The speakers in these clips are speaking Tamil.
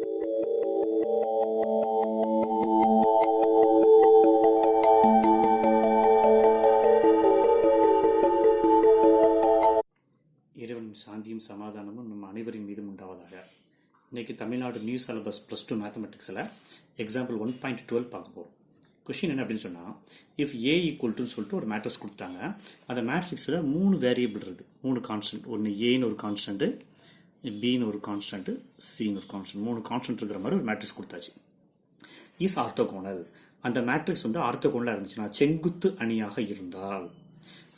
இறைவனின் சாந்தியும் சமாதானமும் நம்ம அனைவரின் மீதும் உண்டாவதாக. இன்றைக்கி தமிழ்நாடு நியூ சிலபஸ் +2 மேத்தமெட்டிக்ஸில் எக்ஸாம்பிள் 1.12 பார்க்க போகிறோம். கொஷின் என்ன அப்படின்னு சொன்னால், இஃப் ஏ ஈக்குவல்ட்டுன்னு சொல்லிட்டு ஒரு மேட்ரிக்ஸ் கொடுத்தாங்க. அந்த மேட்ரிக்ஸில் 3 வேரியபிள் இருக்குது, 3 கான்ஸ்டன்ட். ஒன்று ஏன்னு ஒரு கான்ஸ்டன்ட்டு, பின்னு ஒரு கான்ஸ்டன்ட்டு, சின்னு ஒரு கான்ஸ்டன்ட். 3 கான்ஸ்டன்ட் இருக்கிற மாதிரி ஒரு மேட்ரிக்ஸ் கொடுத்தாச்சு. Is orthogonal. அந்த மேட்ரிக்ஸ் வந்து ஆர்த்தோகோனலாக இருந்துச்சுன்னா, செங்குத்து அணியாக இருந்தால்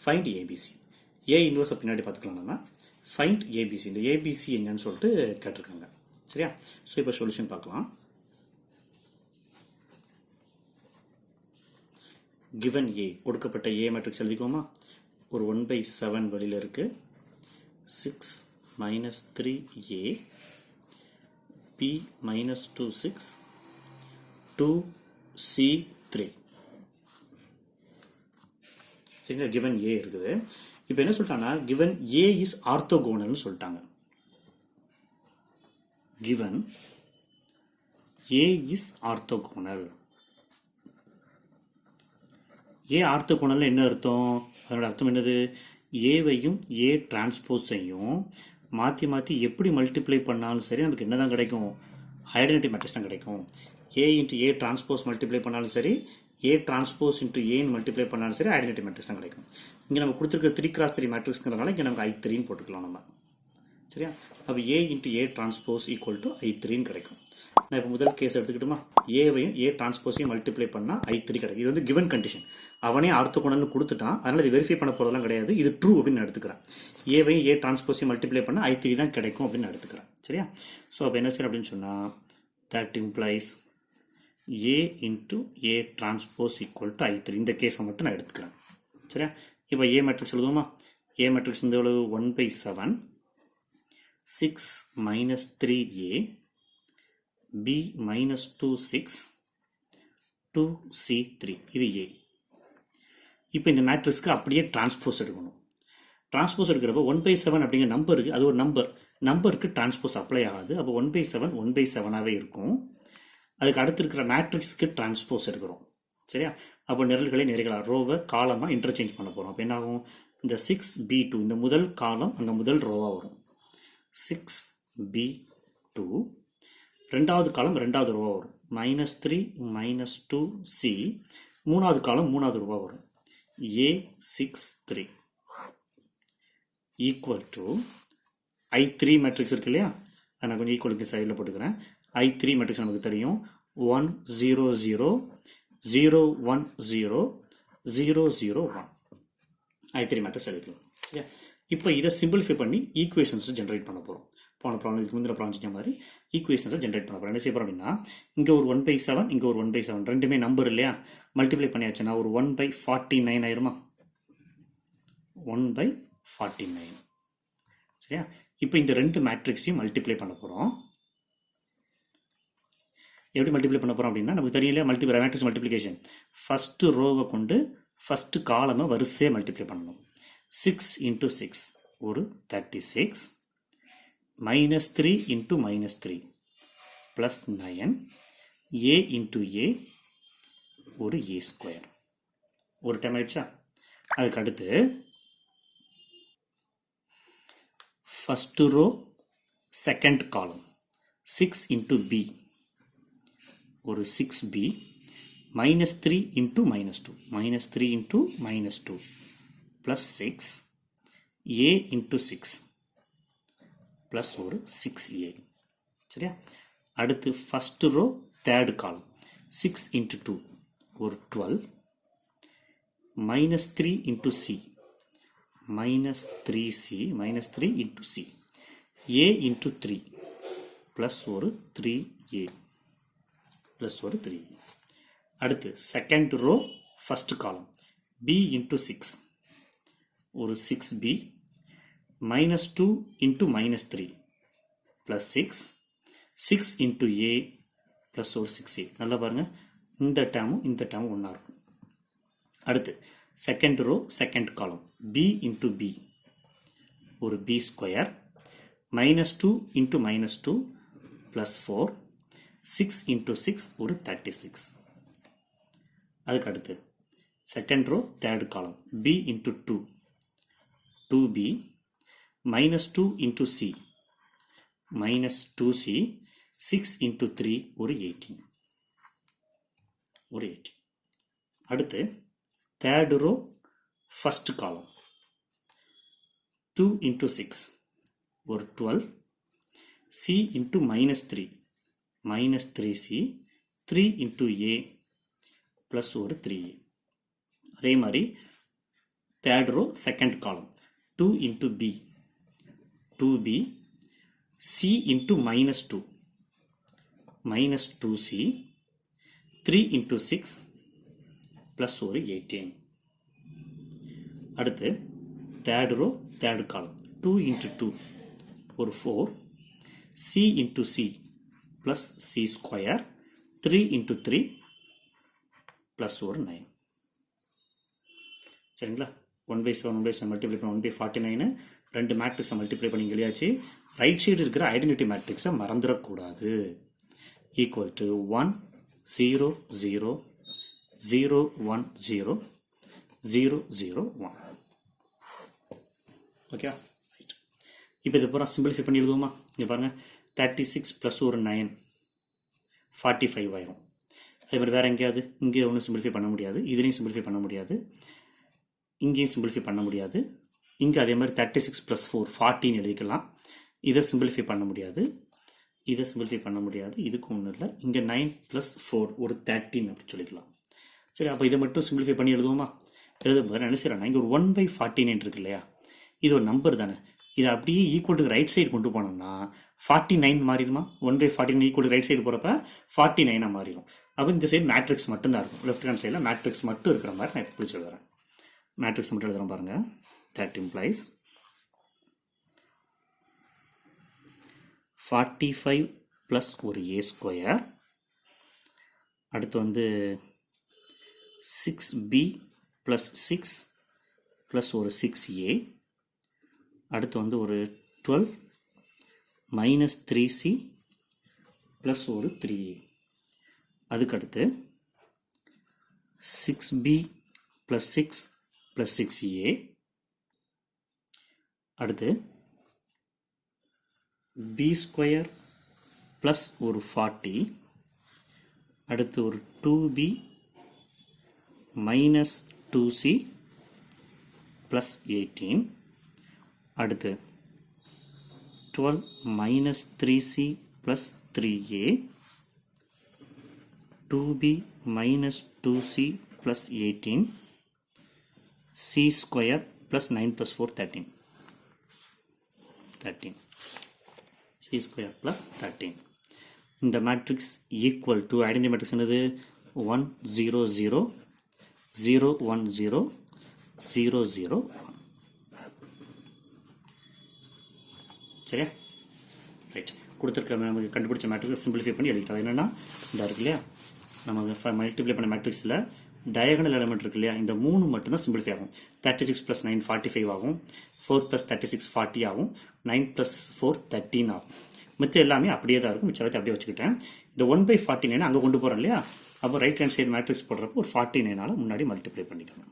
ஃபைண்ட் ஏபிசி. ஏ இன்வர்ஸை பின்னாடி பார்த்துக்கலாம். நம்ம ஃபைண்ட் ஏபிசி. இந்த ஏபிசி என்னன்னு சொல்லிட்டு கேட்டிருக்காங்க. சரியா? ஸோ இப்போ சொல்யூஷன் பார்க்கலாம். கிவன் ஏ, கொடுக்கப்பட்ட ஏ மேட்ரிக்ஸ் எழுதிக்கோமா. ஒரு 1/7 வெளியில் இருக்கு. 6 - 3a b - 2 6 2c3. சரிங்களா? கிவன் ஏ இருக்குது. இப்போ என்ன சொல்லிட்டாங்கன்னா, given A is orthogonal சொல்லிட்டாங்க. given A is orthogonal. A orthogonal என்ன அர்த்தம்? அதோட அர்த்தம் என்னது? ஏவையும் A டிரான்ஸ்போஸையும் மாற்றி மாற்றி எப்படி மல்டிப்ளை பண்ணாலும் சரி நமக்கு என்னதான் கிடைக்கும்? ஐடென்டிட்டி மேட்ரிக்ஸ் தான் கிடைக்கும். A into A transpose multiply பண்ணாலும் சரி, A transpose into A multiply பண்ணாலும் சரி, ஐடென்டிட்டி மேட்ரிக்ஸ் தான் கிடைக்கும். இங்கே நம்ம கொடுத்துருக்க 3x3 மேட்ரிக்ஸ்ங்கிறதுனால இங்கே நமக்கு I3ன்னு போட்டுக்கலாம் நம்ம. சரியா? அப்போ A into A transpose equal to I3ன்னு கிடைக்கும். நான் இப்போ முதல் கேஸ் எடுத்துக்கிட்டோமா, ஏவையும் A டிரான்ஸ்போஸையும் மல்டிப்ளை பண்ணால் I3 கிடைக்கும். இது வந்து கிவன் கண்டிஷன். அவனே ஆர்த்தோகோனல்னு கொடுத்துட்டான், அதனால இது வெரிஃபை பண்ண போறதெல்லாம் கிடையாது. இது ட்ரூ அப்படின்னு நான் எடுத்துக்கிறேன். ஏவையும் A டிரான்ஸ்போஸையும் மல்டிப்ளை பண்ணால் I3 தான் கிடைக்கும் அப்படின்னு நான் எடுத்துக்கிறேன். சரியா? ஸோ அப்போ என்ன செய்யணும் அப்படின்னு சொன்னால், that implies A into A transpose equal to I3. இந்த கேஸை மட்டும் நான் எடுத்துக்கிறேன். சரியா? இப்போ ஏ மேட்ரிக்ஸ் எழுதுவோமா. ஏ மேட்ரிக்ஸ் வந்து எவ்வளவு? 1/7 6 - 3a b - 2 6 2c3. இது ஏ. இப்போ இந்த மேட்ரிக்ஸ்க்கு அப்படியே டிரான்ஸ்போஸ் எடுக்கணும். டிரான்ஸ்போஸ் எடுக்கிறப்ப 1/7 அப்படிங்கிற நம்பருக்கு, அது ஒரு நம்பருக்கு டிரான்ஸ்போஸ் அப்ளை ஆகாது. அப்போ 1/7 1/7ஆகவே இருக்கும். அதுக்கு அடுத்து இருக்கிற மேட்ரிக்ஸ்க்கு டிரான்ஸ்போஸ் எடுக்கிறோம். சரியா? அப்போ நிரல்களை நிறைகளா, ரோவை காலமாக இன்டர்சேஞ்ச் பண்ண போகிறோம். அப்போ என்ன ஆகும்? இந்த 6b2, இந்த முதல் காலம் அங்கே முதல் ரோவாக வரும். 6b2. ரெண்டாவது காலம் ரெண்டாவது ரோவாக வரும். -3 - 2c. மூணாவது காலம் மூணாவது ரோவாக வரும். a63 equal to I3 matrix இருக்கு இல்லையா, அதை நான் கொஞ்சம் ஈக்குவலுக்கு சைடில் போட்டுக்கிறேன். I3 மேட்ரிக்ஸ் நமக்கு தெரியும். 1 0 0 0 1 0 0 0 1. I3 மேட்ரிக்ஸ் எழுதிக்கலாம். சரியா? இப்போ இதை சிம்பிளிஃபை பண்ணி ஈக்குவேஷன்ஸ் ஜென்ரேட் பண்ண போகிறோம். போன ப்ராப்ளம், இதுக்கு முந்தின ப்ராப்ளம் செஞ்ச மாதிரி ஈக்குவேஷன்ஸை ஜென்ரேட் பண்ண போகிறோம். என்ன செய்ய போகிறோம் அப்படின்னா, இங்கே ஒரு 1/7, இங்கே ஒரு 1/7, ரெண்டுமே நம்பர் இல்லையா, மல்டிப்ளை பண்ணியாச்சுன்னா ஒரு 1/49 ஆயிருமா? 1/49. சரியா? இப்போ இந்த ரெண்டு மேட்ரிக்ஸையும் மல்டிப்ளை பண்ண போகிறோம். எப்படி மல்டிப்ளை பண்ண போகிறோம் அப்படின்னா, நமக்கு தெரியல மேட்ரிக்ஸ் மல்டிப்ளிகேஷன். ஃபஸ்ட்டு ரோவை கொண்டு ஃபஸ்ட்டு காலமை வரிசையை மல்டிப்ளை பண்ணணும். 6 into 6 ஒரு 36, -3 into -3 +9, a into a ஒரு a². ஒரு டைம் ஆயிடுச்சா? அதுக்கு அடுத்து ஃபஸ்ட்டு ரோ செகண்ட் காலம் 6 into b ஒரு 6b, -3 into -2 -3 into -2 +6, a into 6 plus ஒரு 6a. சரியா? அடுத்து ஃபஸ்ட்டு ரோ தேர்டு காலம் 6 into 2 ஒரு 12, -3 into c -3c -3 into c, a into 3 plus ஒரு 3a ப்ளஸ் ஒரு 3. அடுத்து second row first column b into 6 ஒரு 6b, -2 into -3 plus 6, 6 into a plus ஒரு 6a. நல்லா பாருங்க, இந்த டேமும் ஒன்றா இருக்கும். அடுத்து second row second column b into b ஒரு b², -2 into -2 +4, 6 into 6 ஒரு 36. அதுக்கு அடுத்து second row third column b into 2 2b minus 2 into c minus 2c 6 into 3 ஒரு 18 ஒரு 18. அடுத்து third row first column 2 into 6 ஒரு 12 c into minus 3 minus 3c 3 into a plus ஒரு 3a. அதே மாதிரி தேர்ட் ரோ செகண்ட் காலம் 2 into b 2b c into minus 2 minus 2c 3 into 6 plus ஒரு 18. அடுத்து தேர்ட் ரோ தேர்ட் காலம் 2 into 2 ஒரு 4 c into c plus c square 3 into 3 plus ஒரு 9. சரிங்களா 1/7 1/7 மல்டிப்ளை பண்ண 1/49 ரெண்டு மேட்ரிக்ஸை மல்டிப்ளை பண்ணி எழுதியாச்சு. ரைட் சைடு இருக்கிற ஐடென்டிட்டி மேட்ரிக்ஸை மறந்துடக்கூடாது. Equal to 1 0 0 0 1 0 0 0 1. ஓகே இப்போ இது பூரா சிம்பிளிஃபை பண்ணி எழுதுவோமா? இங்கே பாருங்கள் 36 ப்ளஸ் ஒரு 9 45 ஆயிரும். அதே மாதிரி வேறு எங்கேயாவது இங்கே ஒன்றும் சிம்பிளிஃபை பண்ண முடியாது, இதுலேயும் சிம்பிளிஃபை பண்ண முடியாது, இங்கேயும் சிம்பிளிஃபை பண்ண முடியாது. இங்கே அதே மாதிரி 36 ப்ளஸ் 4 14 எழுதிக்கலாம். இதை சிம்பிளிஃபை பண்ண முடியாது, இதை சிம்பிளிஃபை பண்ண முடியாது, இதுக்கு ஒன்றும் இல்லை. இங்கே 9 ப்ளஸ் 4 ஒரு 13 அப்படி சொல்லிக்கலாம். சரி, அப்போ இதை மட்டும் சிம்பிளிஃபை பண்ணி எழுதுவோமா? எழுதும்போது என்ன செய்யறேன்னா இங்கே ஒரு 1/49 இருக்கு இல்லையா, இது ஒரு நம்பர் தானே, இதை அப்படியே ஈக்குவல் டு ரைட் சைடு கொண்டு போனோம்னா 49 மாறிடுமா? 1/49 ஈக்குவல் டு ரைட் சைடு போகிறப்ப 49 மாறிடும். அப்போ இந்த சைடு மேட்ரிக்ஸ் மட்டும்தான் இருக்கும். லெஃப்ட் ஹேண்ட் சைடில் மேட்ரிக்ஸ் மட்டும் இருக்கிற மாதிரி நான் எப்படி எழுதுறேன். மேட்ரிக்ஸ் மட்டும் எழுதுறேன் பாருங்க. that implies 45 plus ஒரு a ஸ்கொயர், அடுத்து வந்து 6b plus 6 plus ஒரு 6a, அடுத்து வந்து ஒரு 12 minus 3c plus ஒரு 3a, அதுக்கடுத்து 6b plus 6 plus 6a, அடுத்து b ஸ்கொயர் plus ஒரு 40, அடுத்து ஒரு 2b minus 2c plus 18, அடுத்து 12 minus 3c plus 3a, 2b minus 2c plus 18, c square plus 9 plus 4 13 13 c square plus 13. இந்த matrix equal to identity matrix என்னது? 1 0 0 0 1 0 0 0 1. சரியா? ரைட், கொடுத்துருக்க நமக்கு கண்டுபிடிச்ச மேட்ரிக்ஸை சிம்பிளிஃபை பண்ணி எழுதிட்டோம். என்னென்னா இந்த இருக்கு இல்லையா, நம்ம மல்டிப்ளை பண்ண மேட்ரிக்ஸில் டயகனல் எலிமெண்ட் இருக்கு இல்லையா, இந்த 3 மட்டும்தான் சிம்பிளிஃபை ஆகும். 36 + 9 45 ஆகும், 4 + 36 40 ஆகும், 9 + 4 13 ஆகும். மிச்சம் எல்லாமே அப்படியே தான் இருக்கும். மிச்சத்தை அப்படியே வச்சுக்கிட்டேன். இந்த 1/49 அங்கே கொண்டு போகிறோம் இல்லையா, அப்போ ரைட் ஹேண்ட் சைடு மேட்ரிக்ஸ் போடுறப்போ ஒரு 49 முன்னாடி மல்டிப்ளை பண்ணிக்கணும்.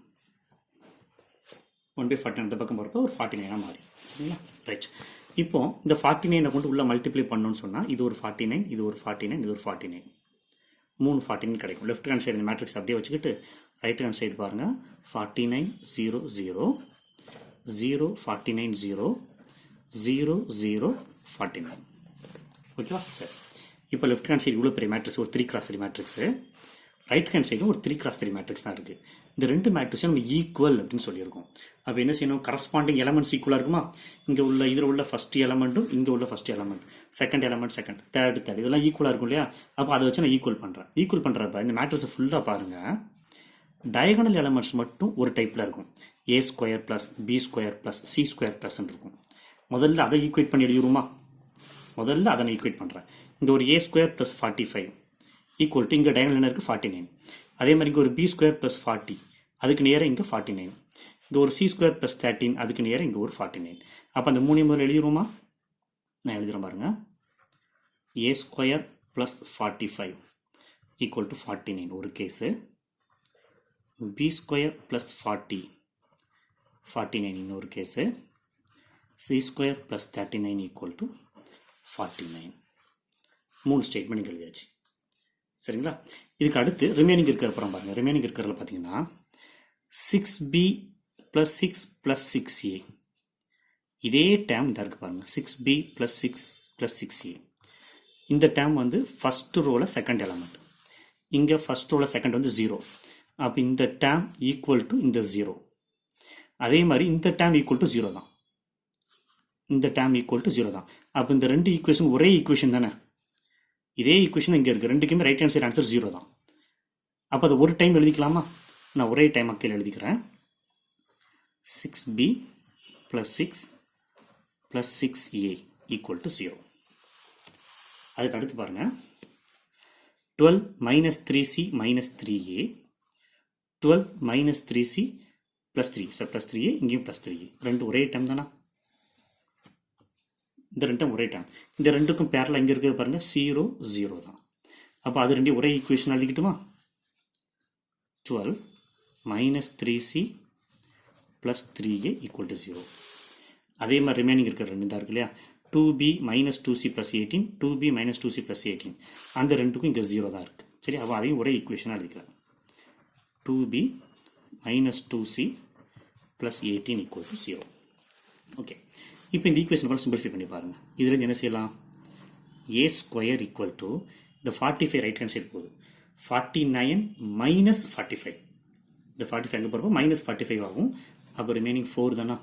1/49 அந்த பக்கம் போகிறப்போ ஒரு 49 மாறி. சரிங்களா? ரைட், இப்போ இந்த 49 கொண்டு உள்ள மல்டிப்ளை பண்ணணும்னு சொன்னால் இது ஒரு 49, இது ஒரு 49, இது ஒரு 49, 3 49 கிடைக்கும். லெஃப்ட் ஹேண்ட் சைடு இந்த மேட்ரிக்ஸ் அப்படியே வச்சுக்கிட்டு ரைட் ஹேண்ட் சைடு பாருங்க. 49 0 0 0 49 0 0 0 49. ஓகேவா? சரி, இப்போ லெஃப்ட் ஹேண்ட் சைடு இவ்வளோ பெரிய மேட்ரிக்ஸ் ஒரு 3x3 மேட்ரிக்ஸு, ரைட் ஹேண்ட் சைடும் ஒரு 3x3 மேட்ரிக்ஸ் தான் இருக்குது. இந்த ரெண்டு மேட்ரிக்ஸும் நம்ம ஈக்குவல் அப்படின்னு சொல்லியிருக்கோம். அப்போ என்ன செய்யணும்? கரஸ்பாண்டிங் எலமெண்ட்ஸ் ஈக்குவலாக இருக்குமா? இங்கே உள்ள இதில் உள்ள ஃபர்ஸ்ட் எலமெண்ட்டும் இங்கே உள்ள first element, second element second, third இதெல்லாம் ஈக்குவலாக இருக்கும் இல்லையா? அப்போ அதை வச்சு நான் ஈக்குவல் பண்ணுறேன். ஈக்குவல் பண்ணுறப்ப இந்த மேட்ரிக்ஸை ஃபுல்லாக பாருங்கள், டயகனல் எலமெண்ட்ஸ் மட்டும் ஒரு டைப்பில் இருக்கும். a square plus b square plus c square ப்ளஸ்ன்னு இருக்கும். முதல்ல அதை ஈக்குவேட் பண்ணி எழுதிடுமா? முதல்ல அதை நான் ஈக்குவேட் பண்ணுறேன். இங்கே ஒரு a square plus 45 equal to இங்கே டயகனல் என்ன இருக்குது? 49. அதே மாதிரி இங்கே ஒரு b ஸ்கொயர் ப்ளஸ் 40, அதுக்கு நேராக இங்கே 49. இங்கே ஒரு c ஸ்கொயர் ப்ளஸ் 13, அதுக்கு நேராக இங்கே ஒரு 49. அப்போ அந்த 3 முதல்ல எழுதிடுவோமா? நான் எழுதுகிறேன் பாருங்க. a square plus 45 equal to 49 ஒரு கேஸு. பி ஸ்கொயர் ப்ளஸ் 49 இன்னொரு case. C square plus 39 equal to 49. 3 statement எழுதியாச்சு. சரிங்களா? இதுக்கு அடுத்து ரிமைனிங் இருக்கிற அப்புறம் பாருங்கள். ரிமைனிங் இருக்கிறதுல பார்த்தீங்கன்னா 6b ப்ளஸ் 6 ப்ளஸ் 6a, இதே டேம் இதாக இருக்குது பாருங்கள். 6b ப்ளஸ் 6 ப்ளஸ் 6a, இந்த டேம் வந்து ஃபஸ்ட் ரோவில் செகண்ட் எலமெண்ட். இங்கே ஃபஸ்ட் ரோவில் செகண்ட் வந்து 0. அப்போ இந்த டேம் ஈக்குவல் டு இந்த 0. அதே மாதிரி இந்த டேம் ஈக்குவல் டு 0 தான். இந்த டேம் ஈக்குவல் டு 0 தான். அப்போ இந்த ரெண்டு ஈக்குவேஷன் ஒரே ஈக்குவேஷன் தானே. இதே ஈக்குவேஷன் இங்கே இருக்குது. ரெண்டுக்குமே ரைட் ஹேண்ட் சைடு ஆன்சர் 0 தான். அப்போ அதை ஒரு டைம் எழுதிக்கலாமா? நான் ஒரே டைம் கீழே எழுதிக்கிறேன். 6b plus 6 plus 6a equal to 0. அதுக்கு அடுத்து பாருங்கள். 12 minus 3c minus 3a, 12 minus 3c plus 3, sir plus 3a, இங்கேயும் ப்ளஸ் 3a, ரெண்டு ஒரே டைம் தானே. இந்த ரெண்டும் ஒரே டைம். இந்த ரெண்டுக்கும் பேரல இங்கே இருக்கிறது பாருங்கள் 0 0 தான். அப்போ அது ரெண்டையும் ஒரே ஈக்குவேஷன் எழுதிக்கிட்டுமா? 12 minus 3c plus 3a equal to 0. அதே மாதிரி ரிமைனிங் இருக்கிற ரெண்டு தான் இருக்கு இல்லையா. 2b minus 2c plus 18, 2b minus 2c plus 18, அந்த ரெண்டுக்கும் இங்கே 0 தான் இருக்குது. சரி, அப்போ அதையும் ஒரே ஈக்குவேஷனாக எழுதிக்கிறேன். 2b minus 2c plus 18 equal to 0. Okay, இப்போ இந்த ஈக்குவேஷன் கூட சிம்பிளிஃபை பண்ணி பாருங்கள். இதுலேருந்து என்ன செய்யலாம்? a ஸ்கொயர் ஈக்குவல் டு இந்த 45 ரைட் ஹேண்ட் சைடு போகுது. 49 மைனஸ் 45, இந்த 45 எங்கே போகிறப்போ மைனஸ் 45 ஆகும். அப்போ ரிமைனிங் 4 தானே.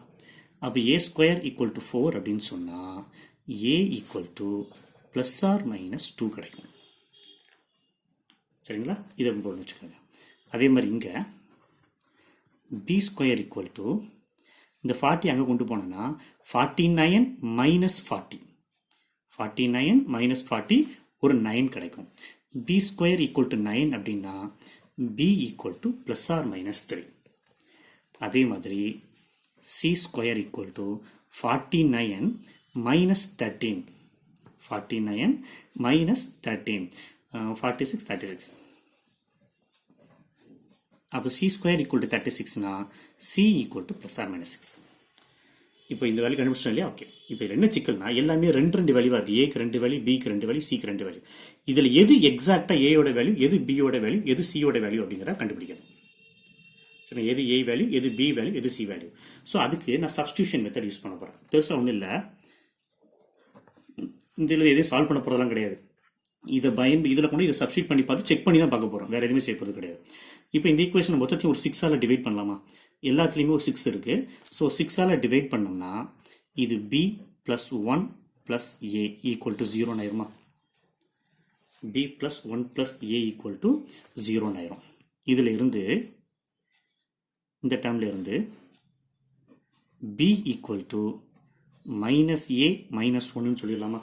அப்போ a ஸ்கொயர் ஈக்குவல் டு 4 அப்படின்னு சொன்னால் a equal to plus or minus 2 கிடைக்கும். சரிங்களா? இதை போட்டு வச்சுக்கோங்க. அதே மாதிரி இங்கே b ஸ்கொயர் ஈக்குவல் டு இந்த 40 அங்கே கொண்டு போனோன்னா 49 மைனஸ் 40, 49 மைனஸ் 40 ஒரு 9 கிடைக்கும். b ஸ்கொயர் ஈக்குவல் டு 9 அப்படின்னா b equal to plus or minus 3. அதே மாதிரி c square equal to 49 minus 13, 49 minus 13, 46 36. அப்போ c ஸ்கொயர் ஈக்குவல் டு 36னா c equal to plus or minus 6. இப்போ இந்த வேல்யூ கண்டுபிடிச்சோம் இல்லையா? ஓகே, இப்போ என்ன சிக்கல்னா எல்லாமே ரெண்டு வேல்யூவாக இருக்குது. ஏக்கு 2 வேல்யூ, பிக்கு 2 வேல்யூ, சிக்கு 2 வேல்யூ. இதில் எது எக்ஸாக்டாக ஏயோட வேல்யூ, எது பியோட வேல்யூ, எது சியோட வேல்யூ அப்படிங்கிறத கண்டுபிடிக்கணும். சரி, எது ஏ வேல்யூ, எது பி வேல்யூ, எது சி வேல்யூ. ஸோ அதுக்கு நான் சப்ஸ்டியூஷன் மெத்தட் யூஸ் பண்ண போகிறேன். பெருசாக ஒன்றும் இல்லை, இதில் எதையும் சால்வ் பண்ண போகிறதெல்லாம் கிடையாது. இதில் கொண்டு இதை சப்ஸ்டியூட் பண்ணி பார்த்து செக் பண்ணி தான் பார்க்க போகிறோம். வேறு எதுவுமே செய்ய போகிறது கிடையாது. இப்போ இந்த ஈக்குவேஷன் மொத்தத்தையும் ஒரு 6ஆல் டிவைட் பண்ணலாமா? எல்லாத்துலேயுமே ஒரு 6 இருக்குது. ஸோ 6ஆல் டிவைட் பண்ணோம்னா இது b plus 1 plus a equal to 0 ஆயிருமா? b plus 1 plus a equal to 0 ஆயிரும். இதில் இருந்து இந்த டேர்மில் இருந்து b equal to minus a minus 1ன்னு சொல்லிடலாமா?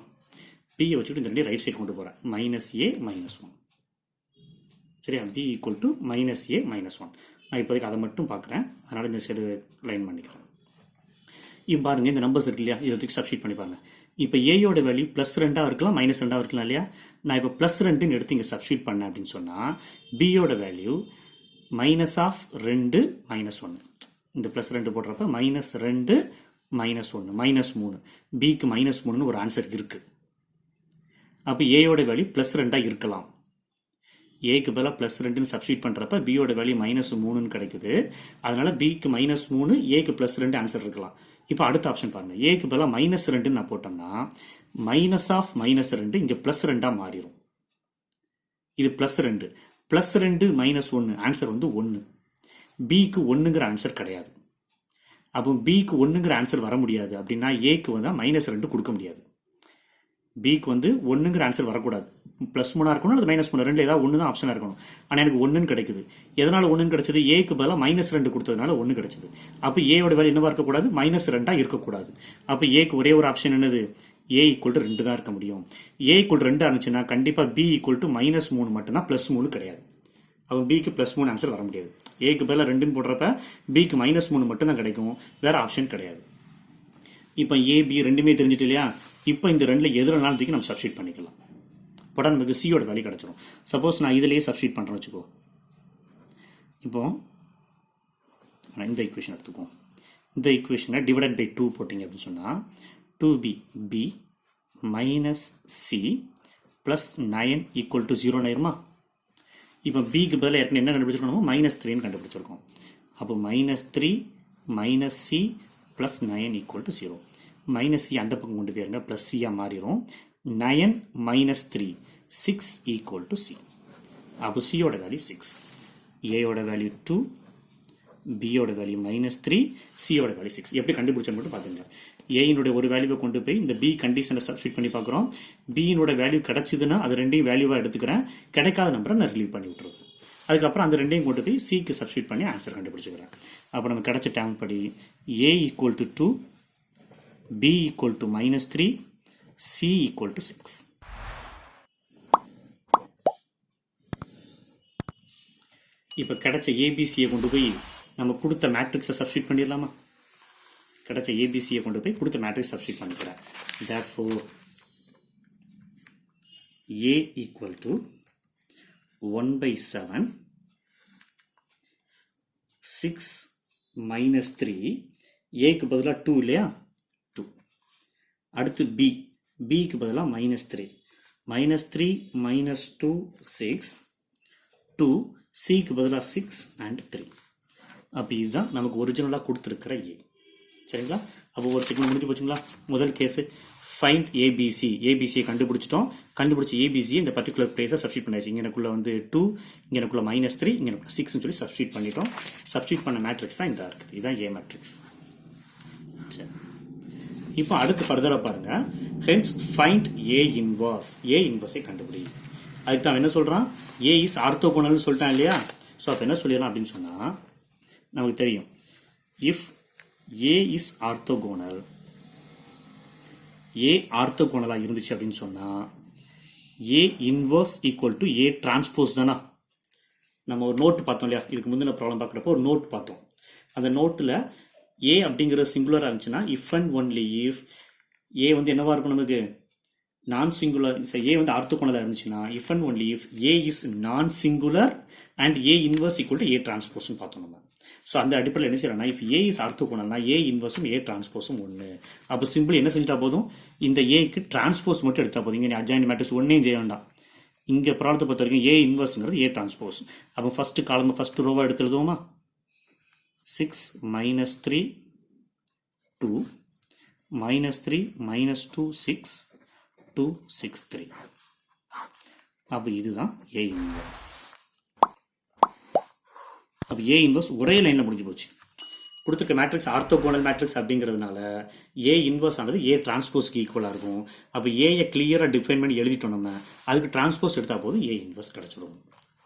b வச்சுட்டு இந்த ரெண்டு ரைட் சைடு கொண்டு போகிறேன். Minus a minus 1. சரியா? b equal to minus a minus 1. நான் இப்போதைக்கு அதை மட்டும் பார்க்குறேன். அதனால் இந்த சைடு லைன் பண்ணிக்கிறேன். இப்போ பாருங்கள், இந்த நம்பர்ஸ் இருக்கு இல்லையா, இதை தூக்கி சப்ஸ்டியூட் பண்ணி பாருங்கள். இப்போ ஏயோட வேல்யூ ப்ளஸ் 2 இருக்கலாம், மைனஸ் 2 இருக்கலாம் இல்லையா. நான் இப்போ ப்ளஸ் 2ன்னு எடுத்து இங்கே சப்ஸ்டியூட் பண்ணேன் அப்படின்னு சொன்னால் பியோட வேல்யூ மைனஸ் ஆஃப் 2 மைனஸ் 1. இந்த ப்ளஸ் 2 போடுறப்ப மைனஸ் 2 மைனஸ் 1 மைனஸ் 3. பிக்கு மைனஸ் 3ன்னு ஒரு ஆன்சர் இருக்குது. அப்போ ஏயோட வேல்யூ ப்ளஸ் 2 இருக்கலாம். ஏக்கு பதிலாக ப்ளஸ் 2ன்னு சப்ஸ்டியூட் பண்ணுறப்ப பியோட வேல்யூ மைனஸ் 3ன்னு கிடைக்குது. அதனால பிக்கு மைனஸ் 3, ஏக்கு ப்ளஸ் 2 ஆன்சர் இருக்கலாம். இப்போ அடுத்த ஆப்ஷன் பாருங்கள். ஏக்கு பதிலாக மைனஸ் 2ன்னு நான் போட்டோம்னா மைனஸ் ஆஃப் மைனஸ் 2 இங்கே ப்ளஸ் 2 மாறிடும். இது ப்ளஸ் 2 ப்ளஸ் 2 மைனஸ் 1 ஆன்சர் வந்து 1. பிக்கு 1ங்கிற ஆன்சர் கிடையாது. அப்போ பிக்கு 1ங்கிற ஆன்சர் வர முடியாது அப்படின்னா ஏக்கு வந்து மைனஸ் 2 கொடுக்க முடியாது. பிக்கு வந்து 1ங்கிற ஆன்சர் வரக்கூடாது. ப்ளஸ் 3 இருக்கணும், அது மைனஸ் 3, ரெண்டு ஏதாவது 1 தான் ஆப்ஷனாக இருக்கணும். ஆனால் எனக்கு 1ன்னு கிடைக்குது. எதனால் 1ன்னு கிடைச்சது? ஏக்கு பதிலாக மைனஸ் 2 கொடுத்ததுனால 1 கிடைச்சது. அப்போ ஏயோட வேல்யூ என்னவா இருக்கக்கூடாது? மைனஸ் 2 இருக்கக்கூடாது. அப்போ ஏக்கு ஒரே ஒரு ஆப்ஷன் என்னது? ஏ ஈக்குவல் டு 2 தான் இருக்க முடியும். ஏ ஈக்குவல் 2 இருந்துச்சுன்னா கண்டிப்பாக பி ஈக்குவல் டு மைனஸ் 3 மட்டும்தான், ப்ளஸ் 3 கிடையாது. அப்போ பிக்கு ப்ளஸ் 3 ஆன்சர் வர முடியாது. ஏக்கு பதிலாக 2ன்னு போடுறப்ப பிக்கு மைனஸ் 3 மட்டும் தான் கிடைக்கும், வேற ஆப்ஷன் கிடையாது. இப்போ ஏ பி ரெண்டுமே தெரிஞ்சிட்டு இல்லையா? இப்போ இந்த ரெண்டில் எதுனாலும் தூக்கி நம்ம சப்ஸ்டியூட் பண்ணிக்கலாம். போட்டால் நமக்கு சியோட வேல்யூ கிடச்சிரும். சப்போஸ் நான் இதிலேயே சப்ஸ்டியூட் பண்ணுறேன்னு வச்சுக்கோ. இப்போ இந்த ஈக்குவேஷன் எடுத்துக்குவோம். இந்த ஈக்குவேஷனை டிவைடட் பை 2 போட்டிங்க அப்படின்னு சொன்னால் 2b b minus C plus 9 equal to 0 ஆயிருமா? இப்போ பிக்கு பதில் ஏற்கனவே என்ன கண்டுபிடிச்சிருக்கோம்? -3 கண்டுபிடிச்சிருக்கோம். அப்போ -3 minus C plus 9 equal to 0. Minus C அந்த பக்கம் கொண்டு போயிருங்க, ப்ளஸ் சியாக மாறிடும். 9 மைனஸ் 3 6 ஈக்குவல் டு சி. அப்போ சியோட வேல்யூ 6, ஏயோட வேல்யூ 2, பியோட வேல்யூ -3, சியோட வேல்யூ 6. எப்படி கண்டுபிடிச்சோன்னு மட்டும் பார்த்துங்க. ஏயினுடைய ஒரு வேல்யூவை கொண்டு போய் இந்த பி கண்டிஷனை சப்ஸ்டியூட் பண்ணி பார்க்குறோம். பியினோட வேல்யூ கிடச்சிதுன்னா அது ரெண்டையும் வேல்யூவாக எடுத்துக்கிறேன், கிடைக்காத நம்பரை நான் ரிலீவ் பண்ணி விட்டுருது. அதுக்கப்புறம் அந்த ரெண்டையும் கொண்டு போய் சிக்கு சப்ஸ்டியூட் பண்ணி ஆன்சர் கண்டுபிடிச்சிக்கிறேன். அப்போ நமக்கு கிடைச்ச டேர்ம் படி a equal to 2, b equal to -3, c equal to 6. இப்போ கிடைச்ச ஏபிசியை கொண்டு போய் நம்ம கொடுத்த மேட்ரிக்ஸை சப்ஸ்டியூட் பண்ணிடலாமா? கிடைச்ச ஏபிசியை கொண்டு போய் கொடுத்த மேட்ரிக்ஸ் சப்ஸ்டியூட் பண்ணிக்கிறேன். therefore A equal to 1/7 6 minus 3. ஏக்கு பதிலாக 2 இல்லையா? 2. அடுத்து பி, பிக்கு பதிலாக -3. -3 minus 2 6. 2 சிக்கு பதிலாக 6 and 3. அப்போ இதுதான் நமக்கு ஒரிஜினலாக கொடுத்துருக்கிற ஏ. சரிங்களா? அப்போ ஒரு செகண்ட் முடிஞ்சு போச்சுங்களா? முதல் கேஸு ஃபைண்ட் ஏபிசி. ஏபிசியை கண்டுபிடிச்சிட்டோம். கண்டுபிடிச்சி ஏபிசியை இந்த பர்டிகுலர் பிளேஸை சப்ஸ்டியூட் பண்ணியாச்சு. இங்கே எனக்குள்ள வந்து 2, இங்கே எனக்குள்ள -3, இங்கே எனக்குள்ள 6ன்னு சொல்லி சப்ஸ்டியூட் பண்ணிட்டோம். சப்ஸ்டியூட் பண்ண மேட்ரிக்ஸ் தான் இந்த இருக்குது. இதுதான் ஏ மேட்ரிக்ஸ். சரி, இப்போ அடுத்து ஃபர்தராக பாருங்க. Hence find A inverse. A இன்வர்ஸை கண்டுபிடி. அதுக்கு தான் என்ன சொல்கிறான்? ஏ இஸ் ஆர்த்தோகோனல்னு சொல்லிட்டான் இல்லையா? ஸோ அப்போ என்ன சொல்லிடலாம் அப்படின்னு சொன்னால் நமக்கு தெரியும். இஃப் ஏ இஸ் ஆர்த்தோகோனல், ஏ ஆர்த்தோகோனலாக இருந்துச்சு அப்படின்னு சொன்னால் ஏ inverse equal to A transpose தானா? நம்ம ஒரு நோட் பார்த்தோம் இல்லையா? இதுக்கு முந்தின ப்ராப்ளம் பார்க்குறப்போ ஒரு நோட் பார்த்தோம். அந்த நோட்டில் ஏ அப்படிங்கிற சிங்குலராக இருந்துச்சுன்னா இஃப் அண்ட் ஒன்லி இஃப் ஏ வந்து என்னவா இருக்கும் நமக்கு? நான் சிங்குலர். ஏ வந்து ஆர்த்தோகோனலாக இருந்துச்சுன்னா if and only if A is non singular and A inverse equal to A டிரான்ஸ்போஸ்ன்னு பார்த்தோம் நம்ம. ஸோ அந்த அடிப்படையில் என்ன செய்யறோம்னா இஃப் ஏ இஸ் ஆர்த்தோகோனல்னா ஏ இன்வர்ஸும் ஏ டிரான்ஸ்போஸும் ஒன்று. அப்போ சிம்பிள் என்ன செஞ்சுட்டா போதும்? இந்த ஏக்கு டிரான்ஸ்போஸ் மட்டும் எடுத்தா போதும். இங்கே அட்ஜாயின்ட் மேட்ரிக்ஸ் ஒன்றையும் செய்ய வேண்டாம். இங்கே ப்ராப்ளத்தை பொறுத்த வரைக்கும் ஏ இன்வர்ஸுங்கிறது ஏ டிரான்ஸ்போஸ். அப்போ ஃபர்ஸ்ட் காலம் ஃபர்ஸ்ட் ரோவா எடுத்து எழுதுவோமா? 6 -3 2 -3 -2 6 2 6 3. அப்போ இதுதான் ஏ இன்வர்ஸ். அப்போ ஏ இன்வர்ஸ் ஒரே லைனில் முடிஞ்சு போச்சு. கொடுத்துருக்க மேட்ரிக்ஸ் ஆர்த்தோகோனல் மேட்ரிக்ஸ் அப்படிங்கிறதுனால ஏ இன்வர்ஸ் ஆனது ஏ டிரான்ஸ்போஸ்க்கு ஈக்குவலாக இருக்கும். அப்போ ஏயை கிளியராக டிஃபைன் பண்ணி எழுதிட்டோம் நம்ம. அதுக்கு டிரான்ஸ்போஸ் எடுத்தால் போதும் ஏ இன்வர்ஸ் கிடச்சிடும்.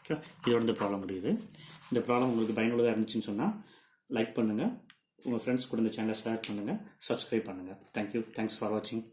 ஓகே, இதோட இந்த ப்ராப்ளம் முடியுது. இந்த ப்ராப்ளம் உங்களுக்கு பயனுள்ளதாக இருந்துச்சுன்னு சொன்னால் லைக் பண்ணுங்கள், உங்கள் ஃப்ரெண்ட்ஸ் கூட இந்த சேனலை ஷேர் பண்ணுங்கள், சப்ஸ்கிரைப் பண்ணுங்கள். தேங்க்யூ. தேங்க்ஸ் ஃபார் வாட்சிங்.